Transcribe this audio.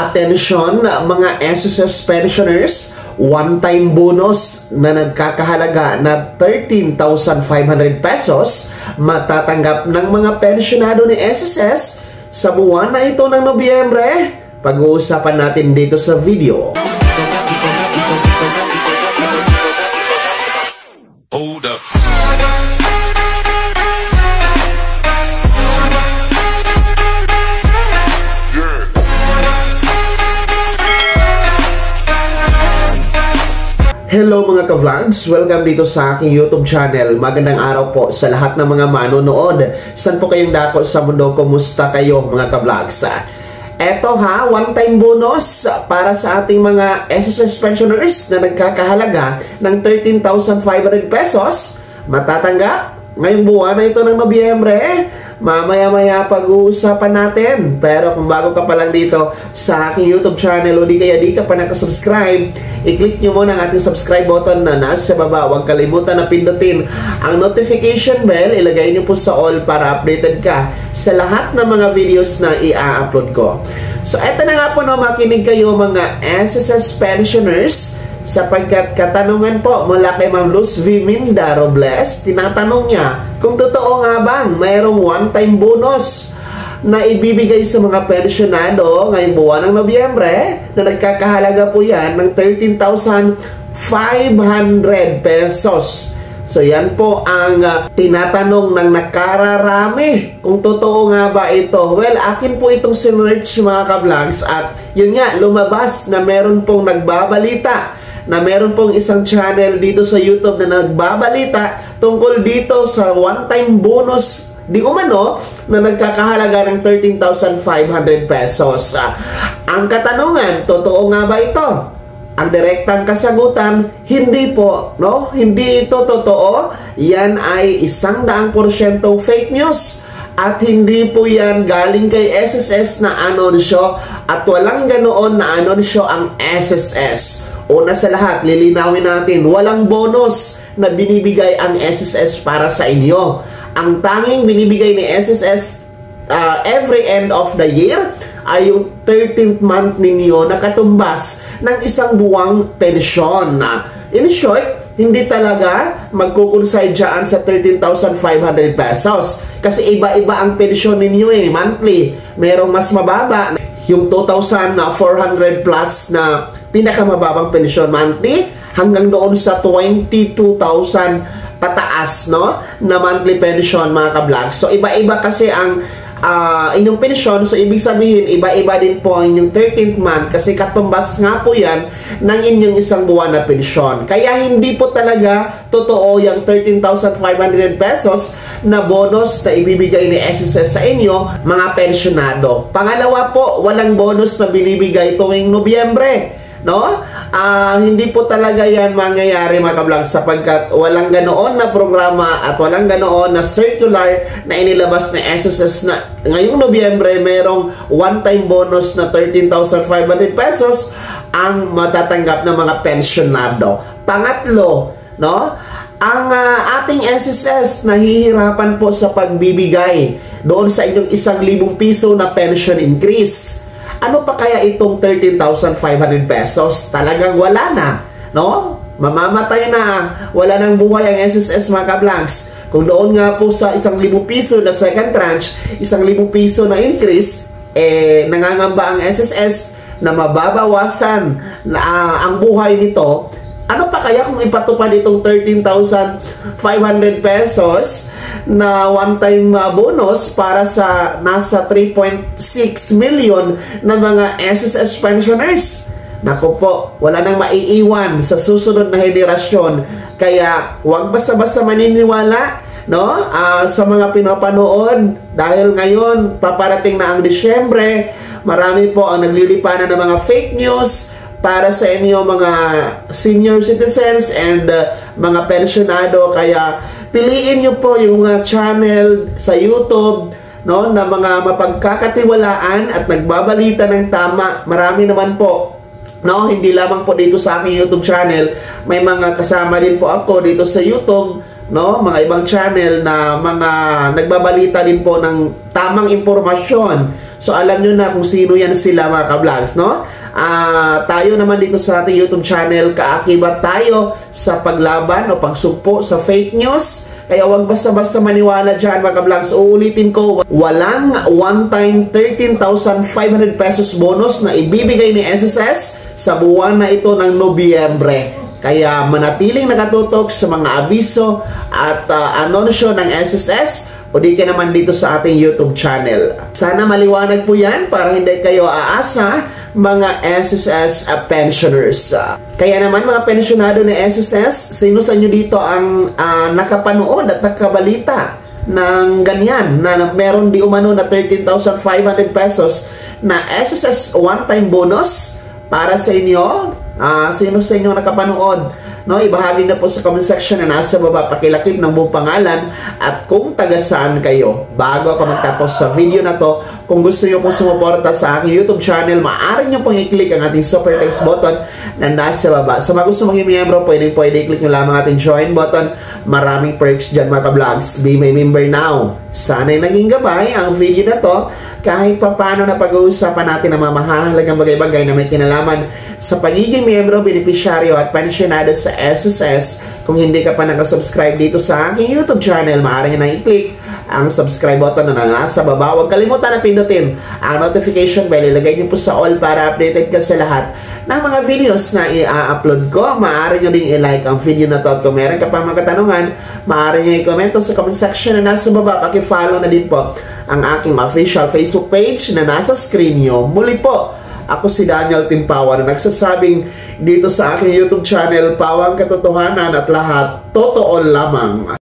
Attention mga SSS pensioners, one-time bonus na nagkakahalaga na 13,500 pesos matatanggap ng mga pensionado ni SSS sa buwan na ito ng Nobyembre. Pag-uusapan natin dito sa video. Hold up. Hello mga ka-vlogs! Welcome dito sa aking YouTube channel. Magandang araw po sa lahat ng mga manonood. Saan po kayong dako sa mundo? Kumusta kayo mga ka-vlogs? Eto ha, one-time bonus para sa ating mga SSS pensioners na nagkakahalaga ng 13,500 pesos. Matatanggap ngayong buwan na ito ng Nobyembre. Mamaya-maya pag-uusapan natin. Pero kung bago ka pa lang dito sa aking YouTube channel o di kaya di ka pa nakasubscribe, i-click nyo muna ang ating subscribe button na nasa baba. Huwag kalimutan na pindutin ang notification bell. Ilagay nyo po sa all para updated ka sa lahat ng mga videos na i-upload ko. So eto na nga po, no, makinig kayo mga SSS pensioners, sapagkat katanungan po mula kay Ma'am Luz V. Minda Robles. Tinatanong niya kung totoo nga bang mayroong one-time bonus na ibibigay sa mga pensionado ngayong buwan ng Nobyembre na nagkakahalaga po yan ng 13,500 pesos. So yan po ang tinatanong ng nakararami, kung totoo nga ba ito. Well, akin po itong sinerch mga ka-vlogs at yun nga, lumabas na meron pong nagbabalita na meron pong isang channel dito sa YouTube na nagbabalita tungkol dito sa one-time bonus di umano na nagkakahalaga ng 13,500 pesos. Ang katanungan, totoo nga ba ito? Ang direktang kasagutan, hindi po, no? Hindi ito totoo. Yan ay 100% fake news. At hindi po yan galing kay SSS na anunsyo at walang ganoon na anunsyo ang SSS. Una sa lahat, lilinawin natin, walang bonus na binibigay ang SSS para sa inyo. Ang tanging binibigay ni SSS every end of the year ay yung 13th month ninyo na katumbas ng isang buwang pensyon. In short, hindi talaga magkukunsay dyan sa 13,500 pesos. Kasi iba-iba ang pensyon ninyo monthly. Merong mas mababa, yung 2,400 plus na pinakamababang pensyon monthly, hanggang doon sa 22,000 pataas, no, na monthly pension mga ka-vlog. So iba-iba kasi ang inyong pensyon. So ibig sabihin, iba-iba din po ang inyong 13th month kasi katumbas nga po yan ng inyong isang buwan na pensyon. Kaya hindi po talaga totoo yung 13,500 pesos na bonus na ibibigay ni SSS sa inyo mga pensionado. Pangalawa po, walang bonus na binibigay tuwing Nobyembre, no? Hindi po talaga yan mangyayari mga ka-vlog, sapagkat walang ganoon na programa at walang ganoon na circular na inilabas ng SSS na ngayong Nobyembre merong one-time bonus na 13,500 pesos ang matatanggap ng mga pensionado. Pangatlo, no? Ang ating SSS nahihirapan po sa pagbibigay doon sa inyong 1,000 piso na pension increase. Ano pa kaya itong 13,500 pesos? Talagang wala na, no? Mamamatay na, wala nang buhay ang SSS mga ka-vlogs. Kung doon nga po sa 1,000 piso na second tranche, 1,000 piso na increase, nangangamba ang SSS na mababawasan na, ang buhay nito. Ano pa kaya kung ipatupad itong 13,500 pesos na one-time bonus para sa nasa 3.6 million na mga SSS pensioners? Naku po, wala nang maiiwan sa susunod na henerasyon. Kaya huwag basta-basta maniniwala, no, sa mga pinapanood, dahil ngayon paparating na ang Disyembre. Marami po ang naglilipanan ng mga fake news para sa inyo mga senior citizens and mga pensionado. Kaya piliin nyo po yung channel sa YouTube, no, na mga mapagkakatiwalaan at nagbabalita ng tama. Marami naman po, no, hindi lamang po dito sa aking YouTube channel, may mga kasama din po ako dito sa YouTube, no, mga ibang channel na mga nagbabalita din po ng tamang impormasyon. So alam nyo na kung sino yan sila mga ka-vlogs, no? Tayo naman dito sa ating YouTube channel, kaakibat tayo sa paglaban o pagsugpo sa fake news. Kaya wag basta-basta maniwala dyan mga ka-vlogs. Uulitin ko, walang one-time 13,500 pesos bonus na ibibigay ni SSS sa buwan na ito ng Nobyembre. Kaya manatiling nakatutok sa mga abiso at anunsyo ng SSS o di ka naman dito sa ating YouTube channel. Sana maliwanag po yan para hindi kayo aasa mga SSS pensioners. Kaya naman mga pensionado ng SSS, sino sa inyo dito ang nakapanood at nakabalita ng ganyan na meron di umano na 13,500 pesos na SSS one-time bonus para sa inyo? Sino sa inyo nakapanood? No, ibahagi na po sa comment section na nasa baba, pakilakip ng buong pangalan at kung taga saan kayo. Bago ako magtapos sa video na to, kung gusto nyo pong sumuporta sa aking YouTube channel, maaari nyo pong i-click ang ating super thanks button na nasa baba. Sa mga gusto maging miyembro, pwede i-click nyo lamang ating join button. Maraming perks dyan mga ka-vlogs. Be my member now. Sana'y naging gabay ang video na to kahit papano na pag-uusapan natin ang mga mahalagang bagay-bagay na may kinalaman sa pagiging miyembro, benepisyaryo at pensionado sa SSS. Kung hindi ka pa nakasubscribe dito sa aking YouTube channel, maaari nyo na i-click ang subscribe button na nasa baba. Huwag kalimutan na pindutin ang notification bell. Ilagay niyo po sa all para updated ka sa lahat ng mga videos na i-upload ko. Maaari nyo ding i-like ang video na to. At kung meron ka pa mga katanungan, maaari nyo i-komento sa comment section na nasa baba. Paki-follow na din po ang aking official Facebook page na nasa screen nyo. Muli po, ako si Daniel Timpawa na nagsasabing dito sa aking YouTube channel, pawang katotohanan at lahat totoo lamang.